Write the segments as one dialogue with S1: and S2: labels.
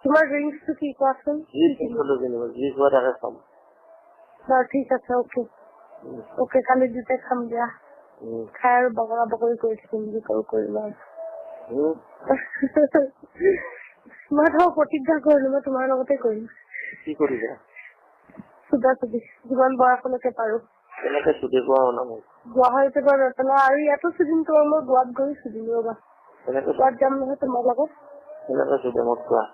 S1: তোমাৰ ড্ৰিংকছটো কি কোৱাচোন?
S2: যি খোৱা তাকে খাম।
S1: ঠিক আছে, অ'কে কালি দুটাই খাম দিয়া। খাই আৰু বগৰা বগৰী কৰি থাকিম যি কৰো কৰিবা। মই ধৰক প্ৰতিজ্ঞা কৰিলো মই তোমাৰ লগতে কৰিম।
S2: কি কৰিবা?
S1: চুদা চুদি যিমান বয়সলৈকে পাৰো।
S2: কেনেকে চুদি পোৱা শুনা মোক?
S1: গুৱাহাটীতে বাৰু নেপেলা আৰু ইয়াতো চুদিম তোমাৰ মই গোৱাত গৈ চুদিম ৰবা। গোৱাত যাম নহয় তোমাৰ লগত।
S2: কেনেকে চুদে মোক কোৱা?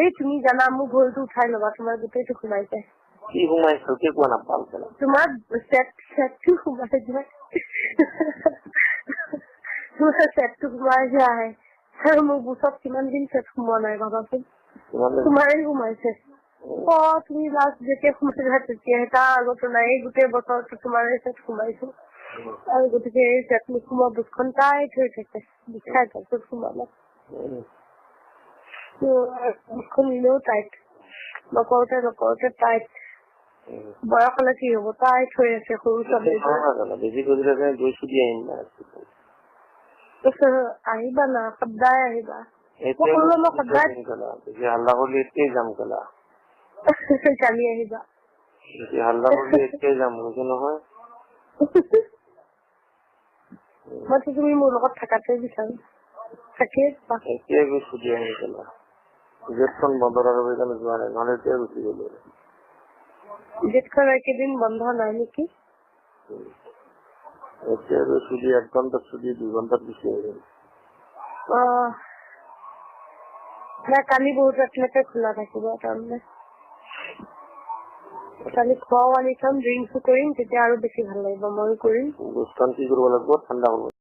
S1: এই তুমি জানা মোৰ ভৰিটো উঠাই ল'বা তোমাৰ গোটেইটো সোমাই যায়।
S2: কি সোমাইছো কি কোৱা নাপাল
S1: তোমাৰ চেটটো সোমাই যায়। তোমাৰ চেটটো সোমাই যায় আৰু মোৰ বুচত কিমান দিন চেট সোমোৱা নাই ভাবাচোন। তোমাৰেই সোমাইছে। তুমি লাষ্ট যেতিয়া সোমাইছা তেতিয়াহে তাৰ আগতো নাই এই গোটেই বছৰটো তোমাৰে চেট সোমাইছো আৰু গতিকে এই চেট নোসোমোৱা বুচখন টাইট হৈ থাকে বিষাই থাকে সোমালে। বুচখন নিলেও টাইট নকৰোতে টাইট। বয়স হলে কি হব টাইট হৈ আছে সৰু ছোৱালী। আহিবা না সদায় আহিবা।
S2: হাল্লা কৰিলে এতিয়াই যাম কেলা।
S1: কালি আহিবা।
S2: হাল্লা কৰিলে এতিয়াই যাম বুজি নহয়।
S1: মই তুমি মোৰ লগত থকাতে বিচাৰো।
S2: এতিয়াই গৈ ছুটি আহি কেলা। গেটখন বন্ধ কৰাৰ কাৰণে যোৱা নাই নহলে এতিয়াই গুচি গলো।
S1: গেটখন একেদিন বন্ধ নাই নেকি?
S2: এতিয়া গৈ ছুটি 1 ঘণ্টা ছুটি 2 ঘণ্টাত গুচি আহিম।
S1: কালি বহুত ৰাতিলৈকে খোলা থাকিব তাৰমানে। কালি খোৱাও আনি খাম ড্ৰিংকছো কৰিম তেতিয়া আৰু বেছি ভাল লাগিব ময়ো কৰিম।
S2: কি কৰিব লাগিব ঠাণ্ডা কৰিব।